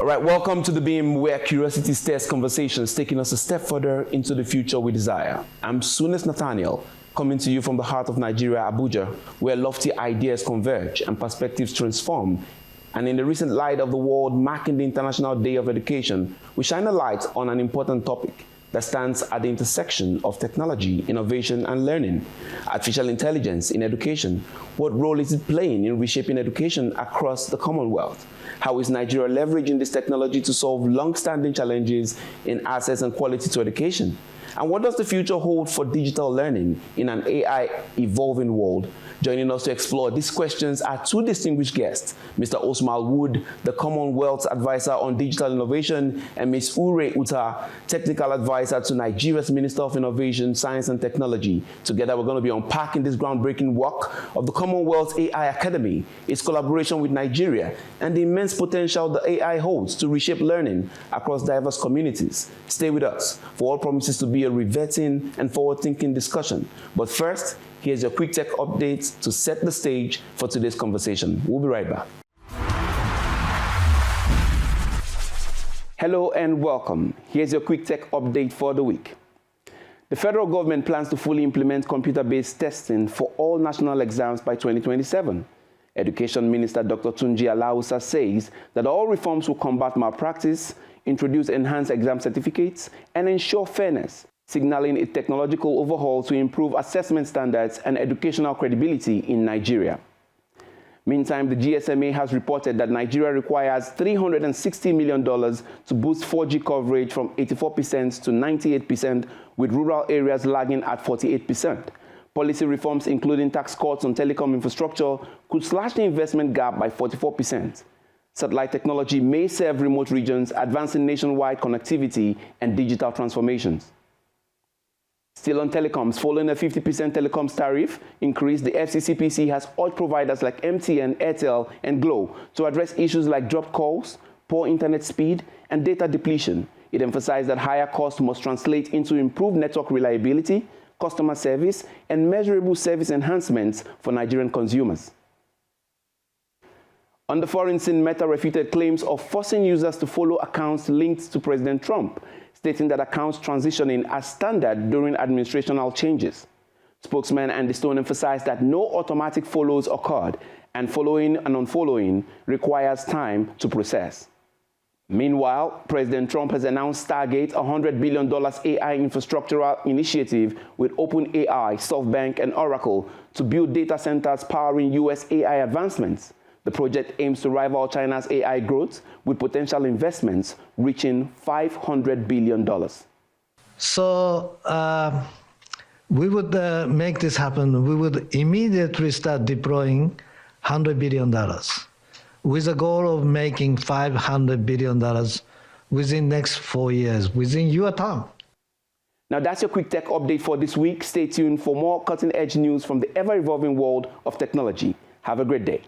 All right, welcome to The Beam, where curiosity stirs conversations, taking us a step further into the future we desire. I'm Sunis Nathaniel, coming to you from the heart of Nigeria, Abuja, where lofty ideas converge and perspectives transform. And in the recent light of the world marking the International Day of Education, we shine a light on an important topic that stands at the intersection of technology, innovation, and learning. Artificial intelligence in education. What role is it playing in reshaping education across the Commonwealth? How is Nigeria leveraging this technology to solve long-standing challenges in access and quality to education? And what does the future hold for digital learning in an AI-evolving world? Joining us to explore these questions are two distinguished guests, Mr. Osmal Wood, the Commonwealth Advisor on Digital Innovation, and Ms. Ure Uta, Technical Advisor to Nigeria's Minister of Innovation, Science and Technology. Together, we're going to be unpacking this groundbreaking work of the Commonwealth AI Academy, its collaboration with Nigeria, and the immense potential the AI holds to reshape learning across diverse communities. Stay with us for what promises to be a riveting and forward-thinking discussion. But first, here's your quick tech update to set the stage for today's conversation. We'll be right back. Hello and welcome. Here's your quick tech update for the week. The federal government plans to fully implement computer-based testing for all national exams by 2027. Education Minister Dr. Tunji Alausa says that all reforms will combat malpractice, introduce enhanced exam certificates, and ensure fairness, signaling a technological overhaul to improve assessment standards and educational credibility in Nigeria. Meantime, the GSMA has reported that Nigeria requires $360 million to boost 4G coverage from 84% to 98%, with rural areas lagging at 48%. Policy reforms, including tax cuts on telecom infrastructure, could slash the investment gap by 44%. Satellite technology may serve remote regions, advancing nationwide connectivity and digital transformations. Still on telecoms, following a 50% telecoms tariff increase, the FCCPC has urged providers like MTN, Airtel, and Glo to address issues like dropped calls, poor internet speed, and data depletion. It emphasized that higher costs must translate into improved network reliability, customer service, and measurable service enhancements for Nigerian consumers. On the foreign scene, Meta refuted claims of forcing users to follow accounts linked to President Trump, stating that accounts transitioning are standard during administrational changes. Spokesman Andy Stone emphasized that no automatic follows occurred, and following and unfollowing requires time to process. Meanwhile, President Trump has announced Stargate, a $100 billion AI infrastructural initiative with OpenAI, SoftBank, and Oracle to build data centers powering U.S. AI advancements. The project aims to rival China's AI growth, with potential investments reaching $500 billion. So we would make this happen. We would immediately start deploying $100 billion with a goal of making $500 billion within next 4 years, within your term. Now that's your quick tech update for this week. Stay tuned for more cutting-edge news from the ever-evolving world of technology. Have a great day.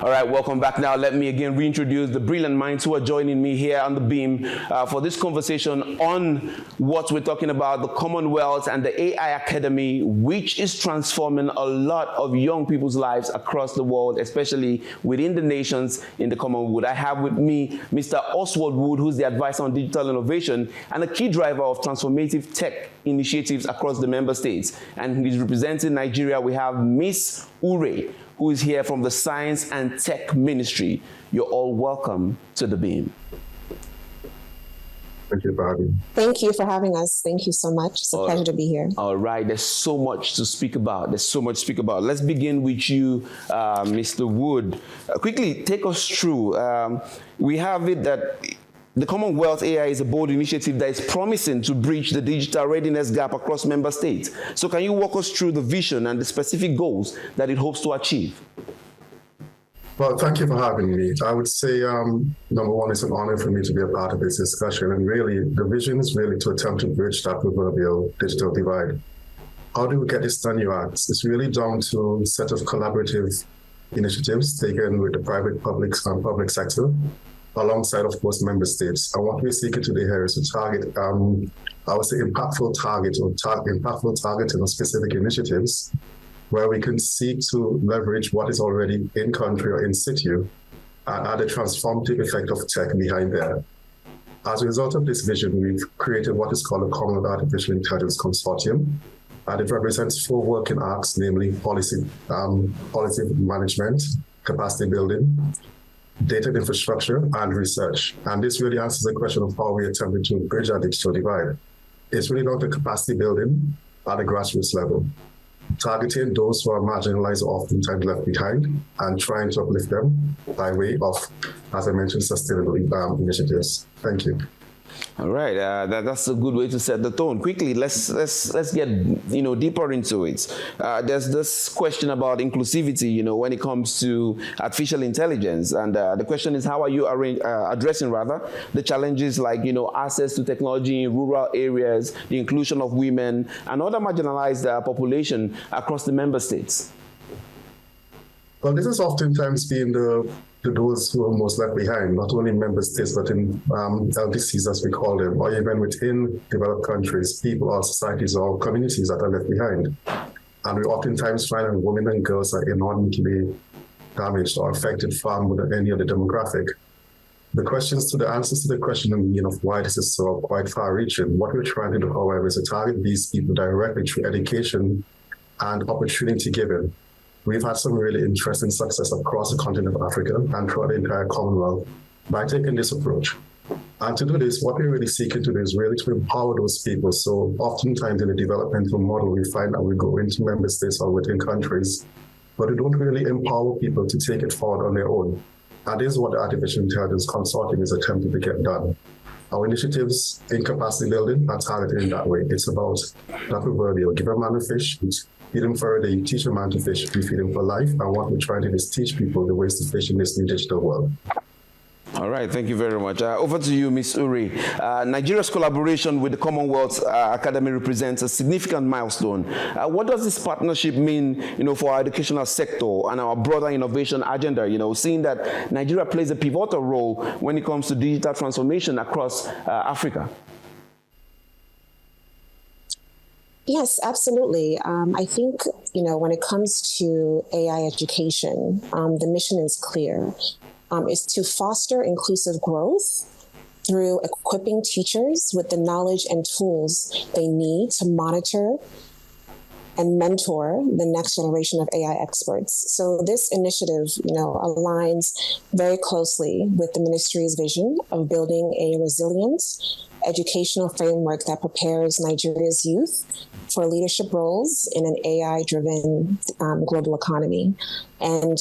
All right, welcome back. Now, let me again reintroduce the brilliant minds who are joining me here on the Beam for this conversation on what we're talking about, the Commonwealth and the AI Academy, which is transforming a lot of young people's lives across the world, especially within the nations in the Commonwealth. I have with me Mr. Oswald Wood, who's the advisor on digital innovation and a key driver of transformative tech initiatives across the member states. And he's representing Nigeria. We have Ms. Ure, who is here from the Science and Tech Ministry. You're all welcome to the Beam. Thank you for having me. Thank you for having us. Thank you so much. It's a pleasure to be here. All right, there's so much to speak about. Let's begin with you, Mr. Wood. Quickly, take us through. We have it that the Commonwealth AI is a bold initiative that is promising to bridge the digital readiness gap across member states. So can you walk us through the vision and the specific goals that it hopes to achieve? Well, thank you for having me. I would say, number one, it's an honor for me to be a part of this discussion. And really, the vision is really to attempt to bridge that proverbial digital divide. How do we get this done, you ask? It's really down to a set of collaborative initiatives taken with the private, public sector, alongside, of course, member states. And what we're seeking today here is to target, I would say, impactful targeting of specific initiatives where we can seek to leverage what is already in country or in situ and add a transformative effect of tech behind there. As a result of this vision, we've created what is called a Commonwealth Artificial Intelligence Consortium, and it represents 4 working arcs, namely policy management, capacity building, data infrastructure, and research. And this really answers the question of how we attempt to bridge our digital divide. It's really about the capacity building at the grassroots level, targeting those who are marginalized or oftentimes left behind, and trying to uplift them by way of, as I mentioned, sustainable initiatives. Thank you. All right, that's a good way to set the tone. Quickly, let's get deeper into it. There's this question about inclusivity, when it comes to artificial intelligence, and the question is, how are you addressing the challenges like access to technology in rural areas, the inclusion of women and other marginalized population across the member states? Well, this has oftentimes been those who are most left behind, not only in member states, but in LDCs, as we call them, or even within developed countries, people or societies or communities that are left behind. And we oftentimes find that women and girls are enormously damaged or affected far more than any other demographic. The answers to the question of why this is so quite far-reaching. What we're trying to do, however, is to target these people directly through education and opportunity given. We've had some really interesting success across the continent of Africa and throughout the entire Commonwealth by taking this approach. And to do this, what we're really seeking to do is really to empower those people. So oftentimes in the developmental model, we find that we go into member states or within countries, but we don't really empower people to take it forward on their own. And this is what the Artificial Intelligence Consortium is attempting to get done. Our initiatives in capacity building are targeted in that way. It's about that proverbial, give a man a fish, feed him for a day, you teach a man to fish, we feed him for life. And what we're trying to do is teach people the ways to fish in this new digital world. All right, thank you very much. Over to you, Ms. Uri. Nigeria's collaboration with the Commonwealth Academy represents a significant milestone. What does this partnership mean, for our educational sector and our broader innovation agenda, seeing that Nigeria plays a pivotal role when it comes to digital transformation across Africa? Yes, absolutely. I think, when it comes to AI education, the mission is clear. Is to foster inclusive growth through equipping teachers with the knowledge and tools they need to monitor and mentor the next generation of AI experts. So this initiative, aligns very closely with the ministry's vision of building a resilient educational framework that prepares Nigeria's youth for leadership roles in an AI-driven global economy. And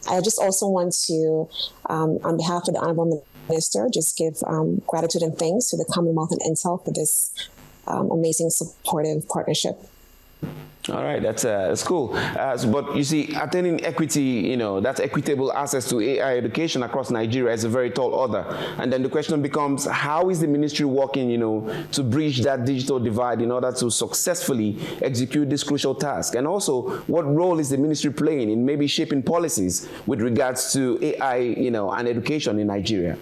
I just also want to, on behalf of the Honorable Minister, just give gratitude and thanks to the Commonwealth and Intel for this amazing supportive partnership. All right, that's cool. But you see, attaining equity, that's equitable access to AI education across Nigeria is a very tall order. And then the question becomes, how is the ministry working, to bridge that digital divide in order to successfully execute this crucial task? And also, what role is the ministry playing in maybe shaping policies with regards to AI, and education in Nigeria?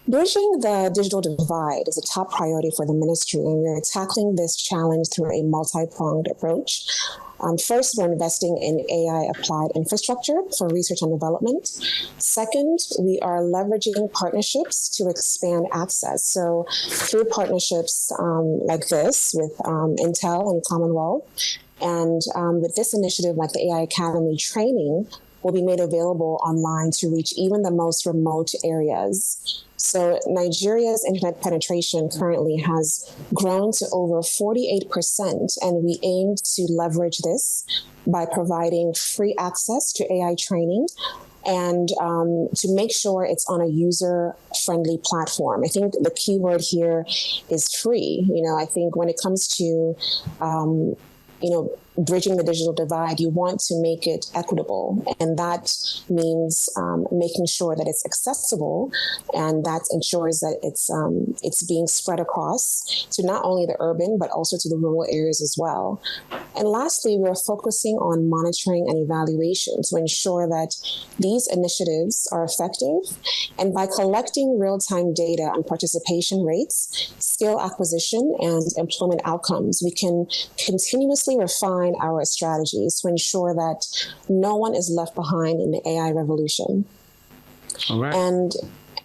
Bridging the digital divide is a top priority for the ministry, and we're tackling this challenge through a multi-pronged approach. First, we're investing in AI-applied infrastructure for research and development. Second, we are leveraging partnerships to expand access. So through partnerships like this with Intel and Commonwealth, and with this initiative like the AI Academy training will be made available online to reach even the most remote areas. So Nigeria's internet penetration currently has grown to over 48%, and we aim to leverage this by providing free access to AI training and to make sure it's on a user-friendly platform. I think the key word here is free. I think when it comes to bridging the digital divide, you want to make it equitable. And that means making sure that it's accessible, and that ensures that it's being spread across to not only the urban, but also to the rural areas as well. And lastly, we're focusing on monitoring and evaluation to ensure that these initiatives are effective. And by collecting real-time data on participation rates, skill acquisition, and employment outcomes, we can continuously refine define our strategies to ensure that no one is left behind in the AI revolution. All right. And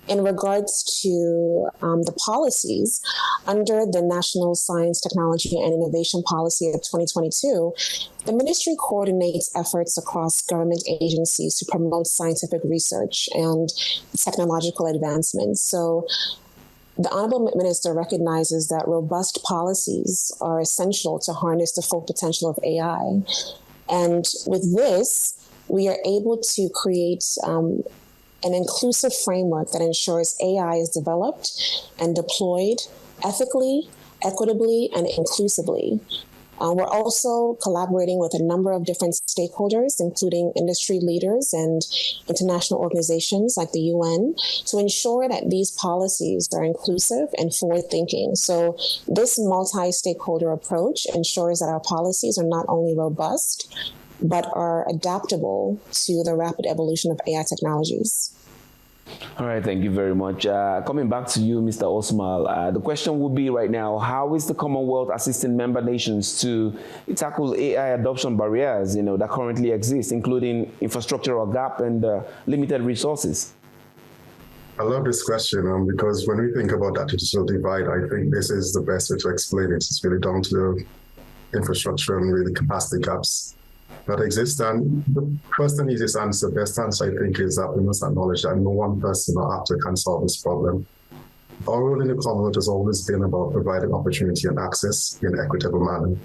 in regards to the policies, under the National Science, Technology, and Innovation Policy of 2022, the ministry coordinates efforts across government agencies to promote scientific research and technological advancements. So the Honorable Minister recognizes that robust policies are essential to harness the full potential of AI. And with this, we are able to create an inclusive framework that ensures AI is developed and deployed ethically, equitably, and inclusively. We're also collaborating with a number of different stakeholders, including industry leaders and international organizations like the UN, to ensure that these policies are inclusive and forward-thinking. So this multi-stakeholder approach ensures that our policies are not only robust, but are adaptable to the rapid evolution of AI technologies. All right, thank you very much. Coming back to you, Mr. Osmal, the question would be right now, how is the Commonwealth assisting member nations to tackle AI adoption barriers, that currently exist, including infrastructural gap and limited resources? I love this question because when we think about that digital divide, I think this is the best way to explain it. It's really down to the infrastructure and really capacity gaps that exist. And the first and easiest answer, best answer, I think, is that we must acknowledge that no one person or actor can solve this problem. Our role in the Commonwealth has always been about providing opportunity and access in an equitable manner.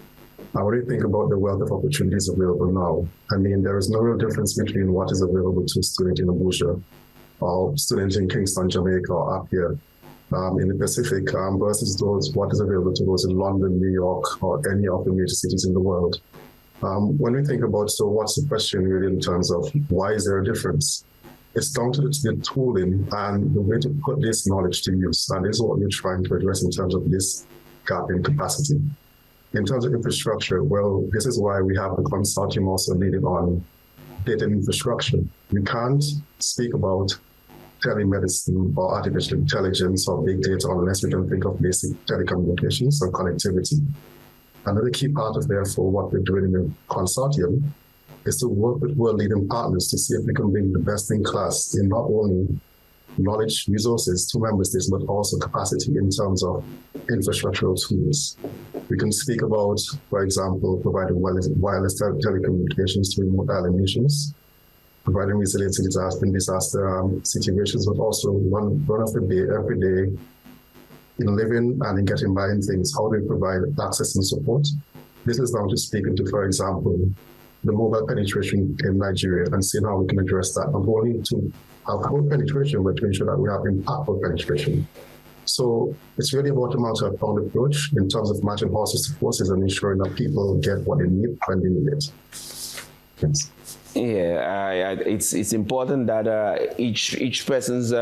And when you think about the wealth of opportunities available now, I mean, there is no real difference between what is available to a student in Abuja or student in Kingston, Jamaica, or up here in the Pacific versus what is available to those in London, New York, or any of the major cities in the world. When we think about, so what's the question really in terms of why is there a difference? It's down to the tooling and the way to put this knowledge to use. And this is what we're trying to address in terms of this gap in capacity. In terms of infrastructure, well, this is why we have the consortium also leading on data infrastructure. We can't speak about telemedicine or artificial intelligence or big data unless we can think of basic telecommunications and connectivity. Another key part of, therefore, what we're doing in the consortium is to work with world-leading partners to see if we can bring the best in class in not only knowledge, resources to member states, but also capacity in terms of infrastructural tools. We can speak about, for example, providing wireless telecommunications to remote island nations, providing resilience in disaster situations, but also run of the day, every day, in living and in getting by in things. How do we provide access and support? This is down to speaking to, for example, the mobile penetration in Nigeria and seeing how we can address that, not only to have full penetration, but to ensure that we have impactful penetration. So it's really about a multi-pronged approach in terms of matching horses to forces and ensuring that people get what they need when they need it. Yes. Yeah, it's important that each person's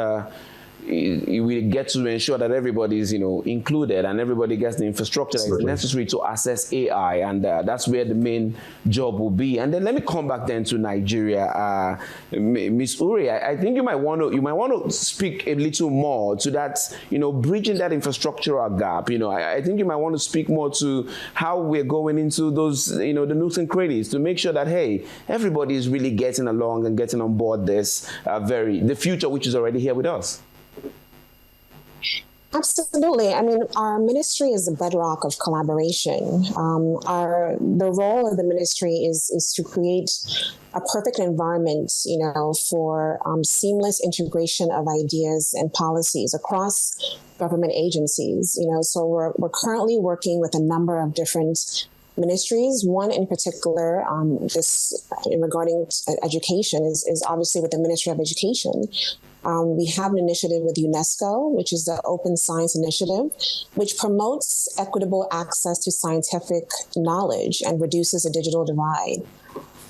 we get to ensure that everybody is, included and everybody gets the infrastructure that is necessary to access AI, and that's where the main job will be. And then let me come back then to Nigeria, Ms. Uri. I think you might want to speak a little more to that, bridging that infrastructural gap. I think you might want to speak more to how we're going into those, the nooks and crannies to make sure that everybody is really getting along and getting on board this the future which is already here with us. Absolutely. I mean, our ministry is the bedrock of collaboration. The role of the ministry is to create a perfect environment, for seamless integration of ideas and policies across government agencies. So we're currently working with a number of different ministries. One in particular, regarding education, is obviously with the Ministry of Education. We have an initiative with UNESCO, which is the Open Science Initiative, which promotes equitable access to scientific knowledge and reduces the digital divide.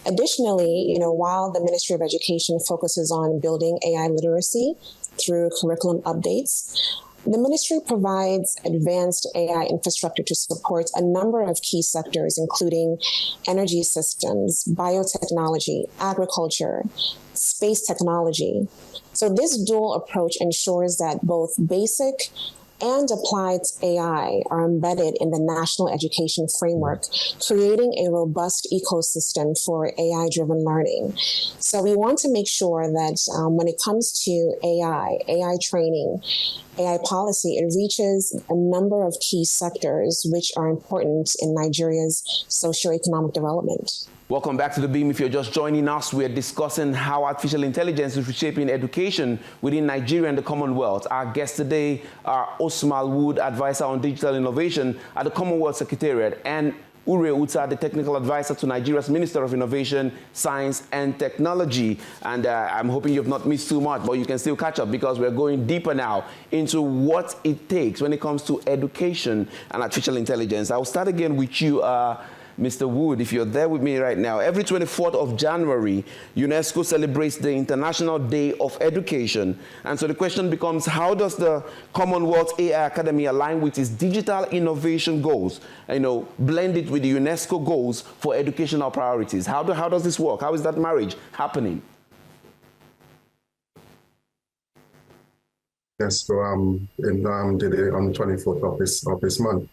Additionally, while the Ministry of Education focuses on building AI literacy through curriculum updates, the ministry provides advanced AI infrastructure to support a number of key sectors, including energy systems, biotechnology, agriculture, space technology. So this dual approach ensures that both basic and applied AI are embedded in the national education framework, creating a robust ecosystem for AI-driven learning. So we want to make sure that when it comes to AI training, AI policy, it reaches a number of key sectors which are important in Nigeria's socioeconomic development. Welcome back to The Beam. If you're just joining us, we're discussing how artificial intelligence is reshaping education within Nigeria and the Commonwealth. Our guest today are Osmal Wood, Advisor on Digital Innovation at the Commonwealth Secretariat, and Ure Uta, the Technical Advisor to Nigeria's Minister of Innovation, Science and Technology. And I'm hoping you've not missed too much, but you can still catch up because we're going deeper now into what it takes when it comes to education and artificial intelligence. I'll start again with you, Mr. Wood, if you're there with me right now. Every 24th of January, UNESCO celebrates the International Day of Education. And so the question becomes, how does the Commonwealth AI Academy align with its digital innovation goals, blend it with the UNESCO goals for educational priorities? How does this work? How is that marriage happening? Yes, so on the 24th of this month,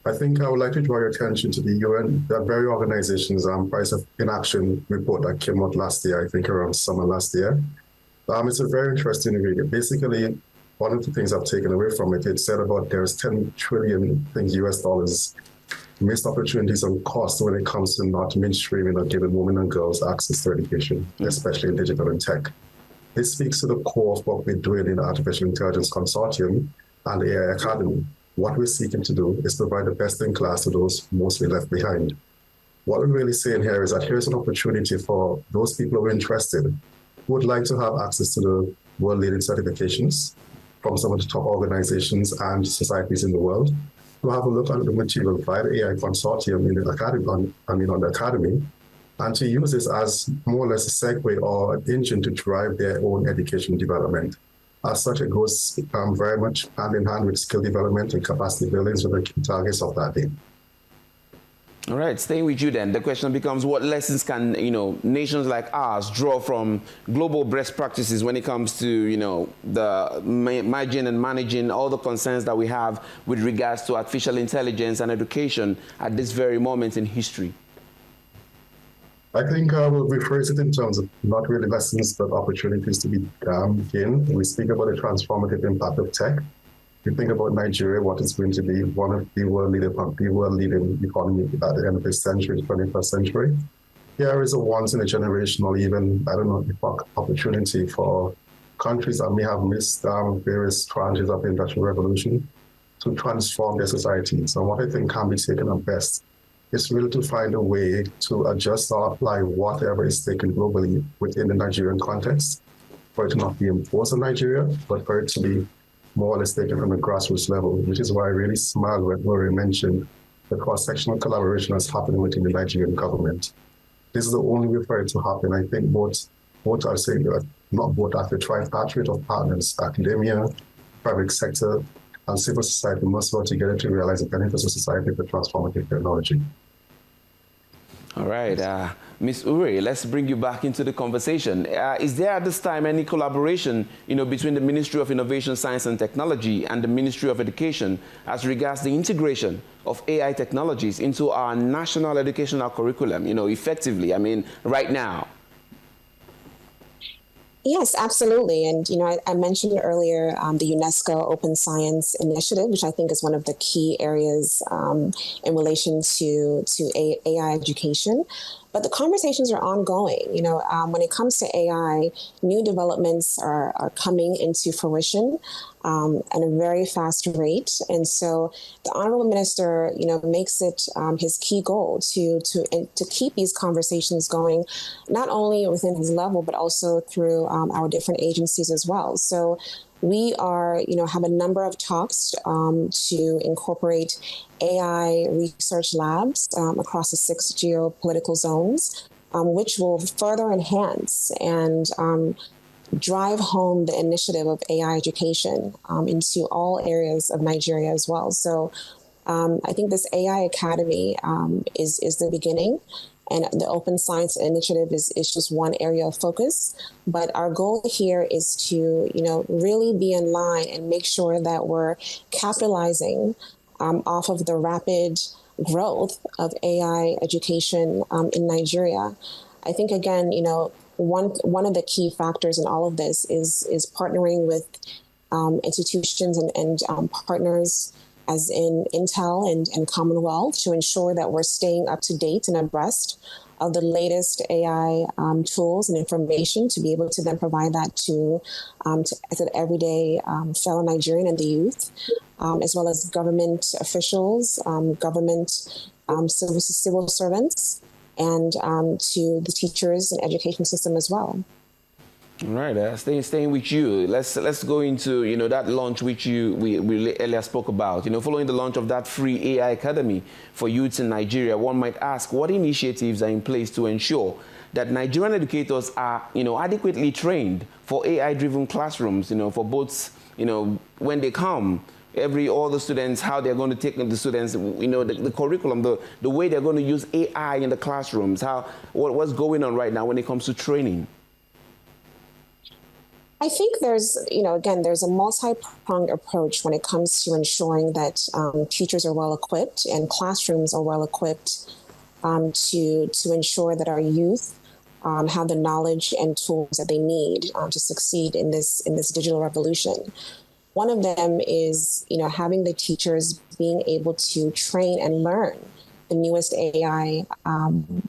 I think I would like to draw your attention to the UN, that very organization's Price of Inaction report that came out last year, I think around summer last year. It's a very interesting read. Basically, one of the things I've taken away from it, it said about there's 10 trillion US dollars missed opportunities and cost when it comes to not mainstreaming or giving women and girls access to education, especially in digital and tech. This speaks to the core of what we're doing in the Artificial Intelligence Consortium and the AI Academy. What we're seeking to do is provide the best in class to those mostly left behind. What we're really saying here is that here's an opportunity for those people who are interested, who would like to have access to the world-leading certifications from some of the top organizations and societies in the world, to have a look at the material via the AI Consortium in the academy, on the academy, and to use this as more or less a segue or an engine to drive their own education development. As such, it goes very much hand in hand with skill development and capacity building, so the key targets of that day. All right, staying with you then, the question becomes, what lessons can nations like ours draw from global best practices when it comes to the managing and managing all the concerns that we have with regards to artificial intelligence and education at this very moment in history? I think we'll rephrase it in terms of not really lessons, but opportunities to be gained. We speak about the transformative impact of tech. We think about Nigeria, what is going to be one of the world-leading economy at the end of this century, 21st century. Here is a once-in-a-generation or even, opportunity for countries that may have missed various tranches of the Industrial Revolution to transform their societies. And what I think can be taken at best is really to find a way to adjust or apply whatever is taken globally within the Nigerian context, for it to not be imposed on Nigeria, but for it to be more or less taken from a grassroots level, which is why I really smiled when Rory mentioned the cross-sectional collaboration that's happening within the Nigerian government. This is the only way for it to happen. I think both I'll say, not both, the tripartite of partners, academia, private sector, and civil society must work together to realize the benefits of society for transformative technology. All right, Ms. Ure, let's bring you back into the conversation. Is there at this time any collaboration, between the Ministry of Innovation, Science and Technology and the Ministry of Education as regards the integration of AI technologies into our national educational curriculum, effectively? I mean, right now. Yes, absolutely. And, I mentioned earlier the UNESCO Open Science Initiative, which I think is one of the key areas in relation to AI education. But the conversations are ongoing. When it comes to AI, new developments are coming into fruition at a very fast rate. And so the Honorable Minister, makes it his key goal to keep these conversations going, not only within his level, but also through our different agencies as well. So we are, have a number of talks to incorporate AI research labs across the 6 geopolitical zones, which will further enhance and drive home the initiative of AI education into all areas of Nigeria as well. So I think this AI Academy is the beginning. And the Open Science Initiative is just one area of focus. But our goal here is to, really be in line and make sure that we're capitalizing off of the rapid growth of AI education in Nigeria. I think, again, one of the key factors in all of this is partnering with institutions and partners as in Intel and Commonwealth to ensure that we're staying up to date and abreast of the latest AI tools and information to be able to then provide that to the everyday fellow Nigerian and the youth, as well as government officials, government civil servants, and to the teachers and education system as well. All right, staying with you, let's go into that launch which we earlier spoke about. Following the launch of that free AI Academy for youths in Nigeria, one might ask what initiatives are in place to ensure that Nigerian educators are adequately trained for AI-driven classrooms. For both when they come. All the students, how they're going to take the students, the curriculum, the way they're going to use AI in the classrooms, what's going on right now when it comes to training. I think there's a multi-pronged approach when it comes to ensuring that teachers are well equipped and classrooms are well equipped to ensure that our youth have the knowledge and tools that they need to succeed in this digital revolution. One of them is, having the teachers being able to train and learn the newest AI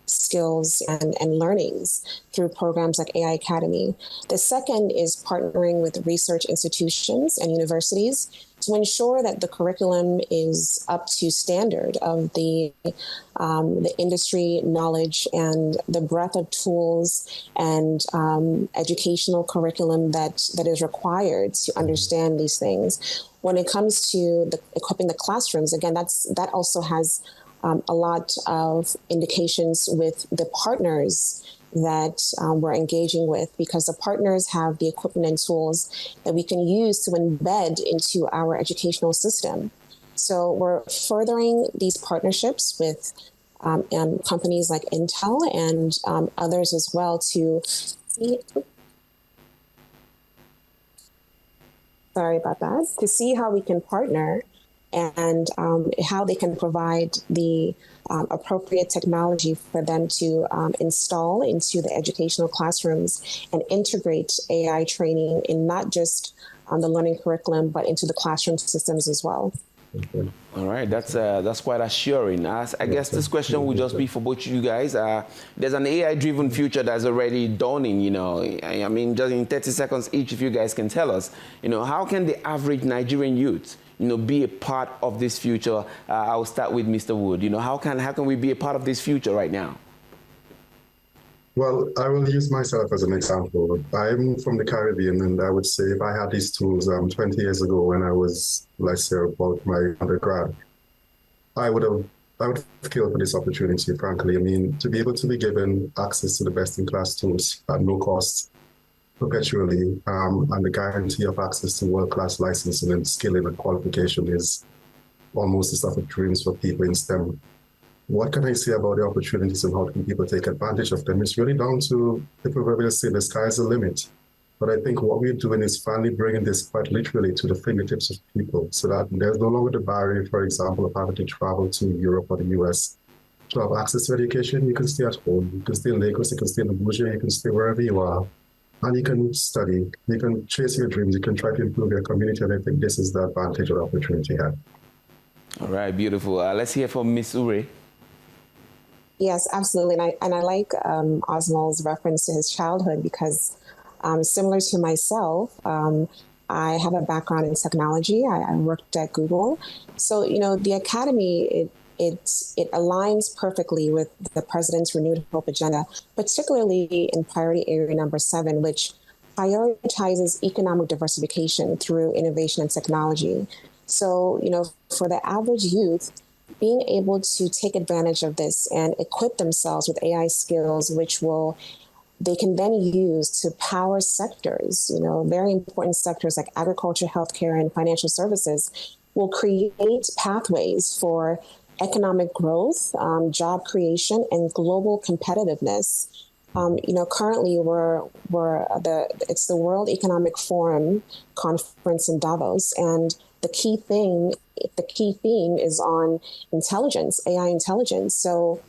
skills and learnings through programs like AI Academy. The second is partnering with research institutions and universities to ensure that the curriculum is up to standard of the industry knowledge and the breadth of tools and educational curriculum that is required to understand these things. When it comes to equipping the classrooms, again, that also has a lot of indications with the partners that we're engaging with, because the partners have the equipment and tools that we can use to embed into our educational system. So we're furthering these partnerships with companies like Intel and others as well to see how we can partner and how they can provide the appropriate technology for them to install into the educational classrooms and integrate AI training in not just the learning curriculum, but into the classroom systems as well. All right, that's quite assuring. I guess this question will just be for both you guys. There's an AI-driven future that's already dawning. I mean, just in 30 seconds each, if you guys can tell us, how can the average Nigerian youth be a part of this future? I'll start with Mr. Wood. How can we be a part of this future right now? Well, I will use myself as an example. I'm from the Caribbean, and I would say if I had these tools 20 years ago when I was, let's say, about my undergrad, I would have killed for this opportunity, frankly. I mean, to be able to be given access to the best-in-class tools at no cost, perpetually, and the guarantee of access to world-class licensing and skilling and qualification is almost the stuff of dreams for people in STEM. What can I say about the opportunities and how can people take advantage of them? It's really down to the proverbial say, the sky's the limit. But I think what we're doing is finally bringing this quite literally to the fingertips of people so that there's no longer the barrier, for example, of having to travel to Europe or the US to have access to education. You can stay at home, you can stay in Lagos, you can stay in Abuja, you can stay wherever you are. And you can study, you can chase your dreams, you can try to improve your community, and I think this is the advantage or opportunity here. All right, beautiful. Let's hear from Ms. Ure. Yes, absolutely. And I like Osmald's reference to his childhood because similar to myself, I have a background in technology. I worked at Google. So, the Academy, it aligns perfectly with the President's Renewed Hope agenda, particularly in priority area number 7, which prioritizes economic diversification through innovation and technology. So, for the average youth, being able to take advantage of this and equip themselves with AI skills, which they can then use to power sectors, very important sectors like agriculture, healthcare, and financial services, will create pathways for economic growth, job creation, and global competitiveness. Currently it's the World Economic Forum conference in Davos, and the key theme is on intelligence, AI intelligence. So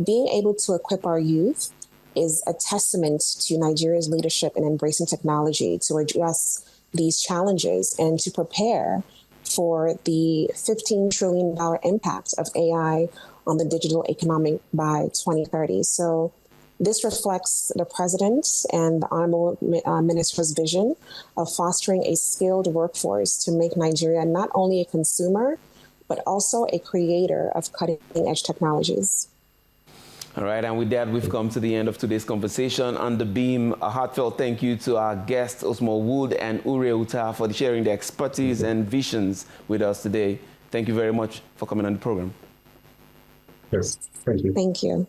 being able to equip our youth is a testament to Nigeria's leadership in embracing technology to address these challenges and to prepare for the $15 trillion impact of AI on the digital economy by 2030. So this reflects the President and the Honorable Minister's vision of fostering a skilled workforce to make Nigeria not only a consumer, but also a creator of cutting-edge technologies. All right, and with that, we've come to the end of today's conversation on The Beam. A heartfelt thank you to our guests, Osmo Wood and Ure Uta, for sharing their expertise and visions with us today. Thank you very much for coming on the program. Yes, thank you. Thank you.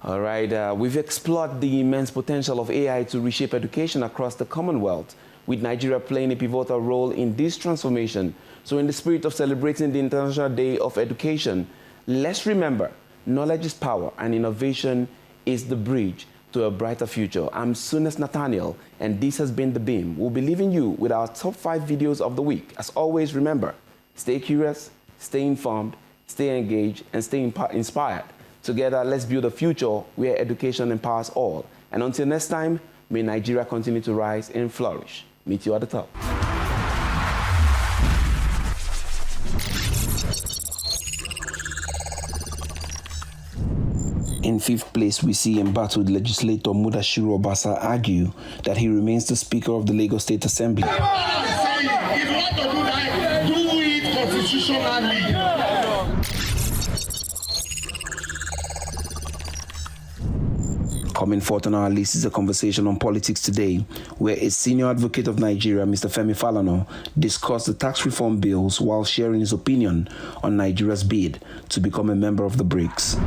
All right, we've explored the immense potential of AI to reshape education across the Commonwealth, with Nigeria playing a pivotal role in this transformation. So in the spirit of celebrating the International Day of Education, let's remember, knowledge is power, and innovation is the bridge to a brighter future. I'm Sunes Nathaniel, and this has been The Beam. We'll be leaving you with our top 5 videos of the week. As always, remember, stay curious, stay informed, stay engaged, and stay inspired. Together, let's build a future where education empowers all. And until next time, may Nigeria continue to rise and flourish. Meet you at the top. In 5th place, we see embattled legislator Mudashiru Obasa argue that he remains the Speaker of the Lagos State Assembly. If you want to do that, do it constitutionally. Coming forth on our list is a conversation on Politics Today, where a senior advocate of Nigeria, Mr. Femi Falana, discussed the tax reform bills while sharing his opinion on Nigeria's bid to become a member of the BRICS.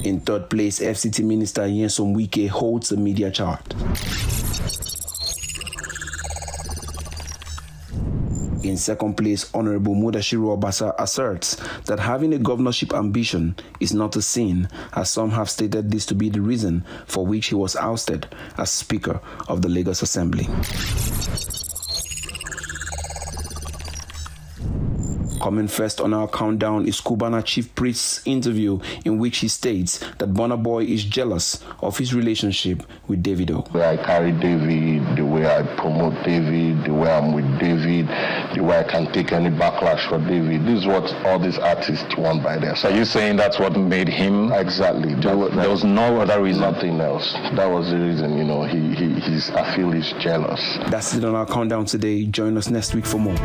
In 3rd place, FCT Minister Nyesom Wike holds the media chart. In 2nd place, Honorable Mudashiru Obasa asserts that having a governorship ambition is not a sin, as some have stated this to be the reason for which he was ousted as Speaker of the Lagos Assembly. Coming first on our countdown is Cubana Chief Priest's interview, in which he states that Burna Boy is jealous of his relationship with Davido. The way I carry David, the way I promote David, the way I'm with David, the way I can take any backlash for David. This is what all these artists want by themselves. Are you saying that's what made him? Exactly. There was no other reason? Nothing else. That was the reason, I feel he's jealous. That's it on our countdown today. Join us next week for more.